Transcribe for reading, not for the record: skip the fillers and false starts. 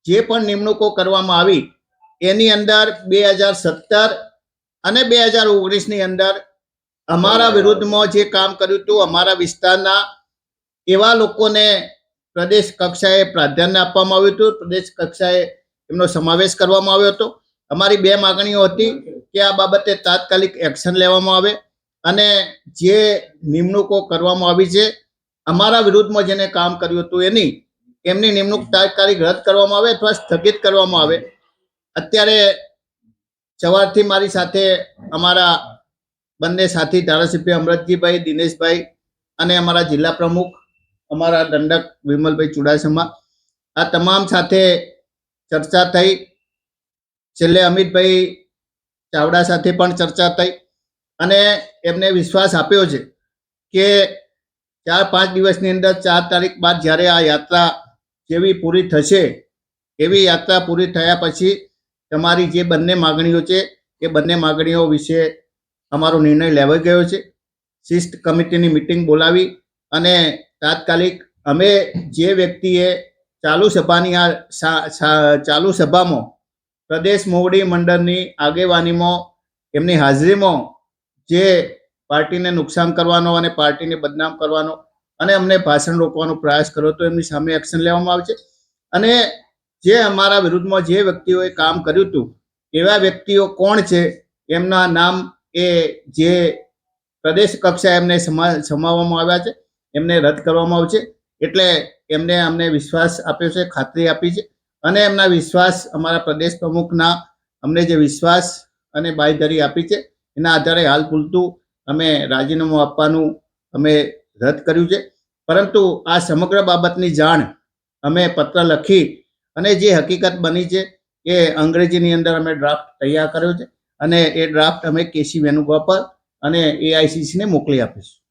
જે પણ નિમણૂકો કરવામાં આવી એની અંદર 2017 અને 2019ની અંદર અમારા વિરુદ્ધમાં જે કામ કર્યું હતું, અમારા વિસ્તારના એવા લોકોને પ્રદેશ કક્ષાએ પ્રાધાન્ય આપવામાં આવ્યું હતું, પ્રદેશ કક્ષાએ એમનો સમાવેશ કરવામાં આવ્યો હતો. અમારી 2 માગણીઓ હતી કે આ બાબતે તાત્કાલિક એક્શન લેવામાં આવે અને જે નિમણૂકો કરવામાં આવી છે અમારા વિરુદ્ધમાં જેને કામ કર્યું હતું એમની નિમણૂક તાત્કાલિક રદ કરવામાં આવે અથવા સ્થગિત કરવામાં આવે. અત્યારે સવારથી મારી સાથે અમારા બંને સાથી ધારાસભ્ય અમરતજીભાઈ, દિનેશભાઈ અને અમારા જિલ્લા પ્રમુખ અમારા દંડક વિમલભાઈ ચુડાસમા, આ તમામ સાથે ચર્ચા થઈ. છેલ્લે અમિતભાઈ ચાવડા સાથે પણ ચર્ચા થઈ અને એમને વિશ્વાસ આપ્યો છે કે 4-5 દિવસની અંદર 4 તારીખ બાદ જ્યારે આ યાત્રા જેવી પૂરી થશે એવી યાત્રા પૂરી થયા પછી તમારી જે બંને માગણીઓ છે એ બંને માગણીઓ વિશે અમારો નિર્ણય લેવાઈ ગયો છે. શિસ્ત કમિટીની મિટિંગ બોલાવી અને તાત્કાલિક અમે જે વ્યક્તિએ ચાલુ સભામાં પ્રદેશ મોવડી મંડળની આગેવાનીમાં એમની હાજરીમાં જે પાર્ટીને નુકસાન કરવાનો અને પાર્ટીને બદનામ કરવાનો અને અમને ભાષણ રોકવાનો પ્રયાસ કર્યો તો એમની સામે એક્શન લેવામાં આવશે. અને જે અમારા વિરુદ્ધમાં જે વ્યક્તિઓએ કામ કર્યું હતું એવા વ્યક્તિઓ કોણ છે એમના નામ એ જે પ્રદેશ કક્ષાએ એમને સમાવવામાં આવ્યા છે એમને રદ કરવામાં આવશે. એટલે એમને અમને વિશ્વાસ આપ્યો છે, ખાતરી આપી છે અને એમના વિશ્વાસ અમારા પ્રદેશ પ્રમુખના અમને જે વિશ્વાસ અને બાંયધરી આપી છે એના આધારે હાલ પૂરતું અમે રાજીનામું આપવાનું અમે રદ કર્યું છે. પરંતુ આ સમગ્ર બાબતની જાણ અમે પત્ર લખી અને જે હકીકત બની છે એ અંગ્રેજીની અંદર અમે ડ્રાફ્ટ તૈયાર કર્યો છે અને એ ડ્રાફ્ટ અમે કેસી વેણુગોપાલ અને AICCને મોકલી આપીશું.